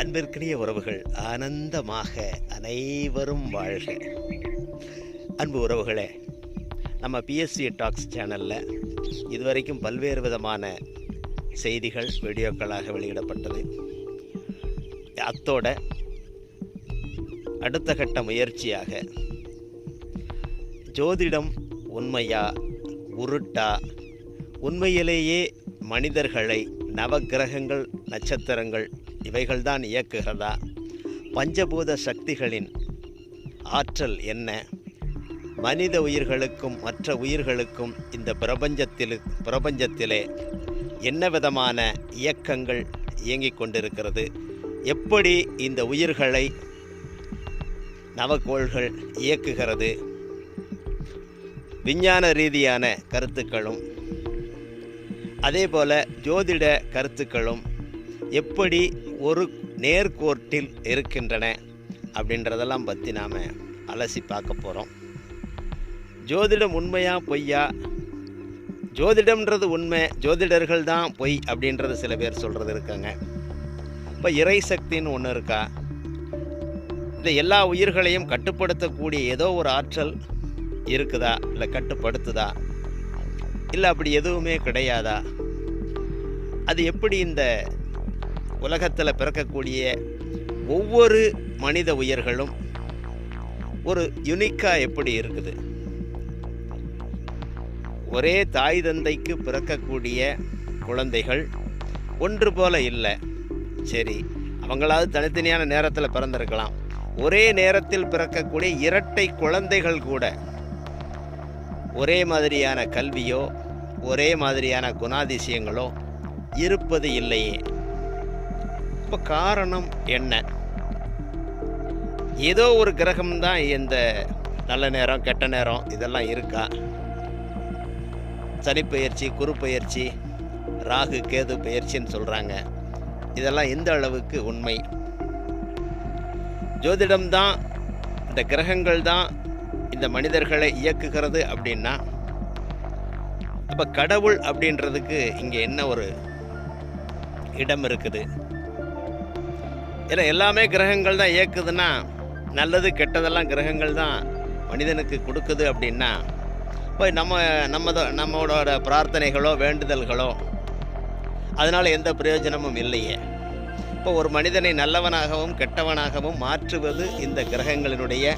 அன்பிற்கினிய உறவுகள் ஆனந்தமாக அனைவரும் வாழ்க. அன்பு உறவுகளே, நம்ம பிஎஸ்சி டாக்ஸ் சேனலில் இதுவரைக்கும் பல்வேறு விதமான செய்திகள் வீடியோக்களாக வெளியிடப்பட்டது. அத்தோட அடுத்த கட்ட முயற்சியாக ஜோதிடம் உண்மையா உருட்டா, உண்மையிலேயே மனிதர்களை நவக்கிரகங்கள் நட்சத்திரங்கள் இவைகள்தான் இயக்குகிறதா, பஞ்சபூத சக்திகளின் ஆற்றல் என்ன, மனித உயிர்களுக்கும் மற்ற உயிர்களுக்கும் இந்த பிரபஞ்சத்திலே என்ன விதமான இயக்கங்கள் இயங்கிக் கொண்டிருக்கிறது, எப்படி இந்த உயிர்களை நவக்கோள்கள் இயக்குகிறது, விஞ்ஞான ரீதியான கருத்துக்களும் அதே போல ஜோதிட கருத்துக்களும் எப்படி ஒரு நேர்கோட்டில் இருக்கின்றன அப்படின்றதெல்லாம் பற்றி நாம் அலசி பார்க்க போகிறோம். ஜோதிடம் உண்மையா பொய்யா, ஜோதிடம்ன்றது உண்மை, ஜோதிடர்கள் தான் பொய் அப்படின்றது சில பேர் சொல்கிறது இருக்காங்க. இப்போ இறை சக்தின்னு ஒன்று இருக்கா, இந்த எல்லா உயிர்களையும் கட்டுப்படுத்தக்கூடிய ஏதோ ஒரு ஆற்றல் இருக்குதா, இல்லை கட்டுப்படுத்துதா, இல்லை அப்படி எதுவுமே கிடையாதா, அது எப்படி இந்த உலகத்தில் பிறக்கக்கூடிய ஒவ்வொரு மனித உயிர்களும் ஒரு யுனிக்காக எப்படி இருக்குது, ஒரே தாய் தந்தைக்கு பிறக்கக்கூடிய குழந்தைகள் ஒன்று போல இல்லை. சரி, அவங்களாவது தனித்தனியான நேரத்தில் பிறந்திருக்கலாம். ஒரே நேரத்தில் பிறக்கக்கூடிய இரட்டை குழந்தைகள் கூட ஒரே மாதிரியான கல்வியோ ஒரே மாதிரியான குணாதிசயங்களோ இருப்பது இல்லையே. இப்போ காரணம் என்ன? ஏதோ ஒரு கிரகம்தான் இந்த நல்ல நேரம் கெட்ட நேரம் இதெல்லாம் இருக்கா? சனிப்பெயர்ச்சி, குரு பெயர்ச்சி, ராகு கேது பெயர்ச்சின்னு சொல்கிறாங்க. இதெல்லாம் எந்த அளவுக்கு உண்மை? ஜோதிடம்தான், இந்த கிரகங்கள் தான் இந்த மனிதர்களை இயக்குகிறது அப்படின்னா, அப்போ கடவுள் அப்படின்றதுக்கு இங்கே என்ன ஒரு இடம் இருக்குது? ஏன்னா எல்லாமே கிரகங்கள் தான் இயக்குதுன்னா, நல்லது கெட்டதெல்லாம் கிரகங்கள் தான் மனிதனுக்கு கொடுக்குது அப்படின்னா, இப்போ நம்மளோட பிரார்த்தனைகளோ வேண்டுதல்களோ அதனால் எந்த பிரயோஜனமும் இல்லையே. இப்போ ஒரு மனிதனை நல்லவனாகவும் கெட்டவனாகவும் மாற்றுவது இந்த கிரகங்களினுடைய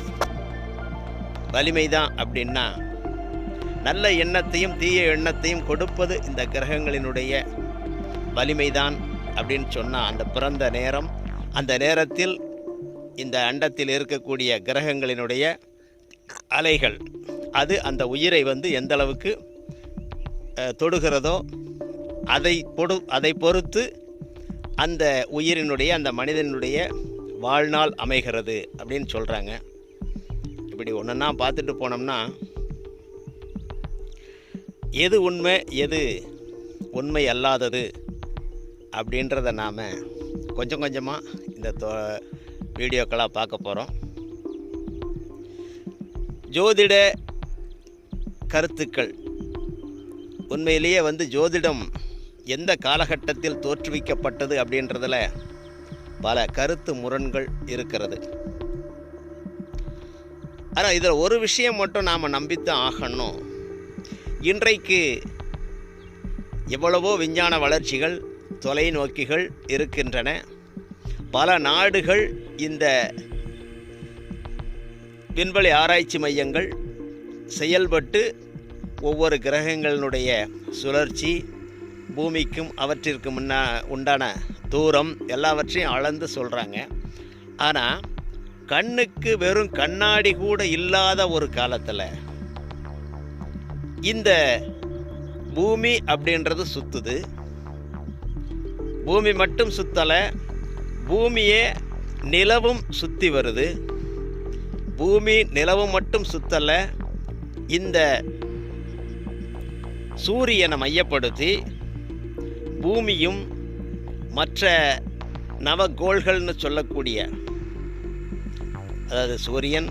வலிமைதான் அப்படின்னா, நல்ல எண்ணத்தையும் தீய எண்ணத்தையும் கொடுப்பது இந்த கிரகங்களினுடைய வலிமைதான் அப்படின்னு சொன்னால், அந்த பிறந்த நேரம், அந்த நேரத்தில் இந்த அண்டத்தில் இருக்கக்கூடிய கிரகங்களினுடைய அலைகள் அது அந்த உயிரை எந்த அளவுக்கு தொடுகிறதோ அதை பொறுத்து அந்த உயிரினுடைய அந்த மனிதனுடைய வாழ்நாள் அமைகிறது அப்படின்னு சொல்கிறாங்க. இப்படி ஒன்றா பார்த்துட்டு போனோம்னா எது உண்மை எது உண்மை அல்லாதது அப்படின்றத நாம் கொஞ்சம் கொஞ்சமாக இந்த வீடியோக்களாக பார்க்க போகிறோம். ஜோதிட கருத்துக்கள் உண்மையிலேயே ஜோதிடம் எந்த காலகட்டத்தில் தோற்றுவிக்கப்பட்டது அப்படின்றதில் பல கருத்து முரண்கள் இருக்கிறது. ஆனால் இதில் ஒரு விஷயம் மட்டும் நாம் நம்பித்தான் ஆகணும். இன்றைக்கு எவ்வளவோ விஞ்ஞான வளர்ச்சிகள், தொலைநோக்கிகள் இருக்கின்றன. பல நாடுகள் இந்த விண்வெளி ஆராய்ச்சி மையங்கள் செயல்பட்டு ஒவ்வொரு கிரகங்களினுடைய சுழற்சி, பூமிக்கும் அவற்றிற்கு உண்டான தூரம் எல்லாவற்றையும் அளந்து சொல்கிறாங்க. ஆனால் கண்ணுக்கு வெறும் கண்ணாடி கூட இல்லாத ஒரு காலத்தில் இந்த பூமி அப்படின்றது சுற்றுது. பூமி மட்டும் சுற்றலை, பூமியே நிலவும் சுற்றி வருது. பூமி நிலவும் மட்டும் சுற்றலை, இந்த சூரியனை மையப்படுத்தி பூமியும் மற்ற நவகோள்கள்னு சொல்லக்கூடிய, அதாவது சூரியன்,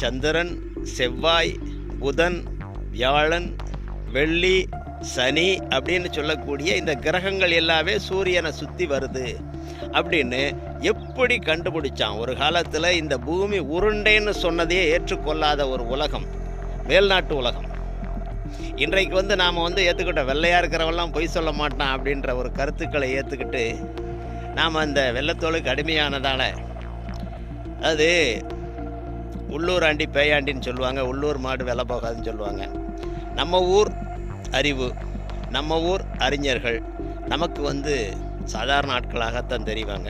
சந்திரன், செவ்வாய், புதன், வியாழன், வெள்ளி, சனி அப்படின்னு சொல்லக்கூடிய இந்த கிரகங்கள் எல்லாமே சூரியனை சுற்றி வருது அப்படின்னு எப்படி கண்டுபிடிச்சான்? ஒரு காலத்தில் இந்த பூமி உருண்டைன்னு சொன்னதையே ஏற்றுக்கொள்ளாத ஒரு உலகம், மேல்நாட்டு உலகம். இன்றைக்கு நாம் ஏற்றுக்கிட்ட வெள்ளையாக இருக்கிறவெல்லாம் பொய் சொல்ல மாட்டான் அப்படின்ற ஒரு கருத்துக்களை ஏற்றுக்கிட்டு நாம் அந்த வெள்ளத்தோலுக்கு அடிமையானதால், அது உள்ளூர் ஆண்டி பேயாண்டின்னு சொல்லுவாங்க, உள்ளூர் மாடு வெலை போகாதுன்னு சொல்லுவாங்க. நம்ம ஊர் அறிவு, நம்ம ஊர் அறிஞர்கள் நமக்கு சாதாரண ஆட்களாகத்தான் தெரிவாங்க.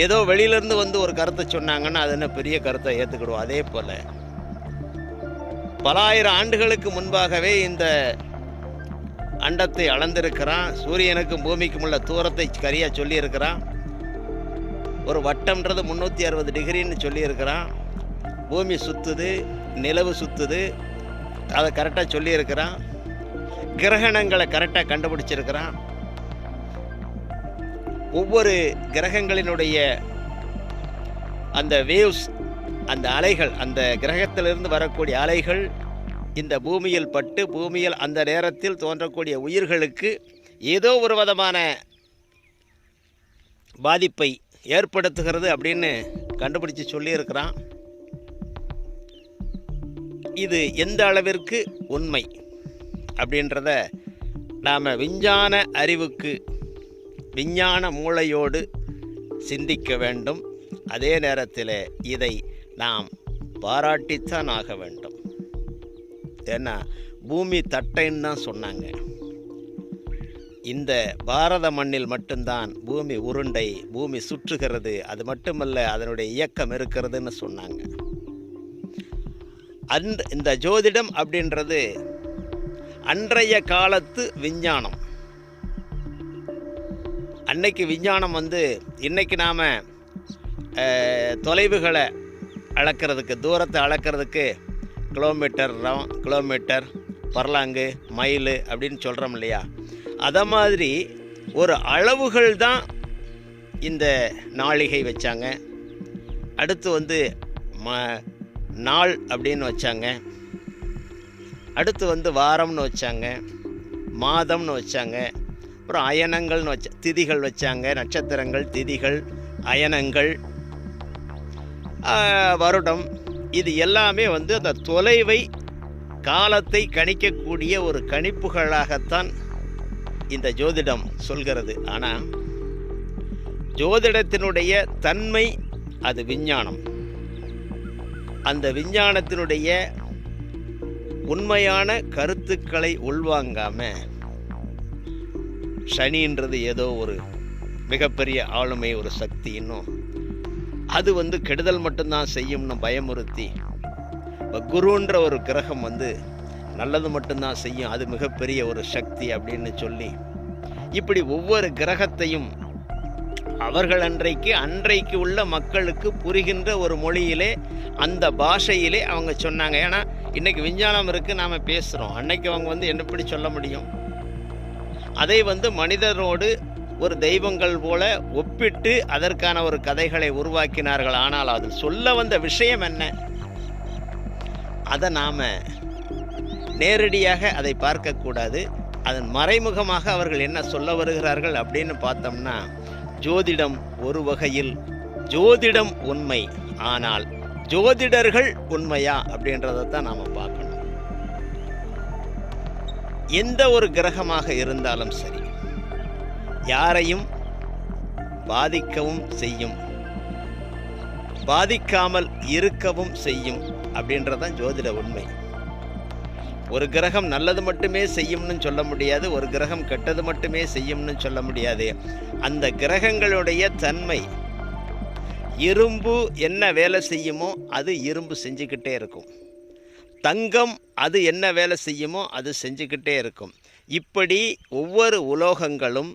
ஏதோ வெளியிலேருந்து ஒரு கருத்தை சொன்னாங்கன்னா அது என்ன பெரிய கருத்தை ஏற்றுக்கிடுவோம். அதே போல் பல ஆயிரம் ஆண்டுகளுக்கு முன்பாகவே இந்த அண்டத்தை அளந்திருக்கிறான். சூரியனுக்கும் பூமிக்கும் உள்ள தூரத்தை சரியாக சொல்லியிருக்கிறான். ஒரு வட்டம்ன்றது 360 டிகிரின்னு சொல்லியிருக்கிறான். பூமி சுற்றுது, நிலவு சுற்றுது, அதை கரெக்டாக சொல்லியிருக்கிறான். கிரகணங்களை கரெக்டாக கண்டுபிடிச்சிருக்கிறான். ஒவ்வொரு கிரகங்களினுடைய அந்த வேவ்ஸ், அந்த அலைகள், அந்த கிரகத்திலிருந்து வரக்கூடிய அலைகள் இந்த பூமியில் பட்டு பூமியில் அந்த நேரத்தில் தோன்றக்கூடிய உயிர்களுக்கு ஏதோ ஒரு விதமான பாதிப்பை ஏற்படுத்துகிறது அப்படின்னு கண்டுபிடிச்சு சொல்லியிருக்கிறான். இது எந்த அளவிற்கு உண்மை அப்படின்றத நாம் விஞ்ஞான அறிவுக்கு, விஞ்ஞான மூளையோடு சிந்திக்க வேண்டும். அதே நேரத்தில் இதை நாம் பாராட்டித்தான் ஆக வேண்டும். ஏன்னா பூமி தட்டைன்னு தான் சொன்னாங்க. இந்த பாரத மண்ணில் மட்டும்தான் பூமி உருண்டை, பூமி சுற்றுகிறது, அது மட்டுமல்ல அதனுடைய இயக்கம் இருக்கிறதுன்னு சொன்னாங்க. இந்த ஜோதிடம் அப்படின்றது அன்றைய காலத்து விஞ்ஞானம். அன்னைக்கு விஞ்ஞானம் இன்னைக்கு நாம் தொலைவுகளை அளக்கிறதுக்கு, தூரத்தை அளக்கிறதுக்கு கிலோமீட்டர், பர்லாங்கு, மைலு அப்படின்னு சொல்கிறோம் இல்லையா? அதை மாதிரி ஒரு அளவுகள் தான் இந்த நாளிகை வச்சாங்க. அடுத்து நாள் அப்படின்னு வச்சாங்க. அடுத்து வாரம்னு வச்சாங்க, மாதம்னு வச்சாங்க. அப்புறம் அயனங்கள்னு திதிகள் வச்சாங்க. நட்சத்திரங்கள், திதிகள், அயனங்கள், வருடம், இது எல்லாமே அந்த தொலைவை, காலத்தை கணிக்கக்கூடிய ஒரு கணிப்புகளாகத்தான் இந்த ஜோதிடம் சொல்கிறது. ஆனால் ஜோதிடத்தினுடைய தன்மை அது விஞ்ஞானம். அந்த விஞ்ஞானத்தினுடைய உண்மையான கருத்துக்களை உள்வாங்காம சனின்றது ஏதோ ஒரு மிகப்பெரிய ஆளுமை, ஒரு சக்தி, இன்னும் அது கெடுதல் மட்டும்தான் செய்யும்னு பயமுறுத்தி, குருன்ற ஒரு கிரகம் நல்லது மட்டும்தான் செய்யும், அது மிகப்பெரிய ஒரு சக்தி அப்படின்னு சொல்லி, இப்படி ஒவ்வொரு கிரகத்தையும் அவர்கள் அன்றைக்கு உள்ள மக்களுக்கு புரிகின்ற ஒரு மொழியிலே, அந்த பாஷையிலே அவங்க சொன்னாங்க. ஏன்னா இன்னைக்கு விஞ்ஞானம் இருக்குது, நாம் பேசுகிறோம். அன்னைக்கு அவங்க எப்படி சொல்ல முடியும்? அதை மனிதரோடு ஒரு தெய்வங்கள் போல ஒப்பிட்டு அதற்கான ஒரு கதைகளை உருவாக்கினார்கள். ஆனால் அது சொல்ல வந்த விஷயம் என்ன? அதை நாம் நேரடியாக அதை பார்க்கக்கூடாது. அதன் மறைமுகமாக அவர்கள் என்ன சொல்ல வருகிறார்கள் அப்படின்னு பார்த்தோம்னா, ஜோதிடம் ஒரு வகையில் ஜோதிடம் உண்மை, ஆனால் ஜோதிடர்கள் உண்மையா அப்படின்றதான் நாம் பார்க்கணும். எந்த ஒரு கிரகமாக இருந்தாலும் சரி, யாரையும் பாதிக்கவும் செய்யும், பாதிக்காமல் இருக்கவும் செய்யும் அப்படின்றதான் ஜோதிட உண்மை. ஒரு கிரகம் நல்லது மட்டுமே செய்யும்னு சொல்ல முடியாது, ஒரு கிரகம் கெட்டது மட்டுமே செய்யும்னு சொல்ல முடியாது. அந்த கிரகங்களுடைய தன்மை, இரும்பு என்ன வேலை செய்யுமோ அது இரும்பு செஞ்சுக்கிட்டே இருக்கும். தங்கம் அது என்ன வேலை செய்யுமோ அது செஞ்சுக்கிட்டே இருக்கும். இப்படி ஒவ்வொரு உலோகங்களும்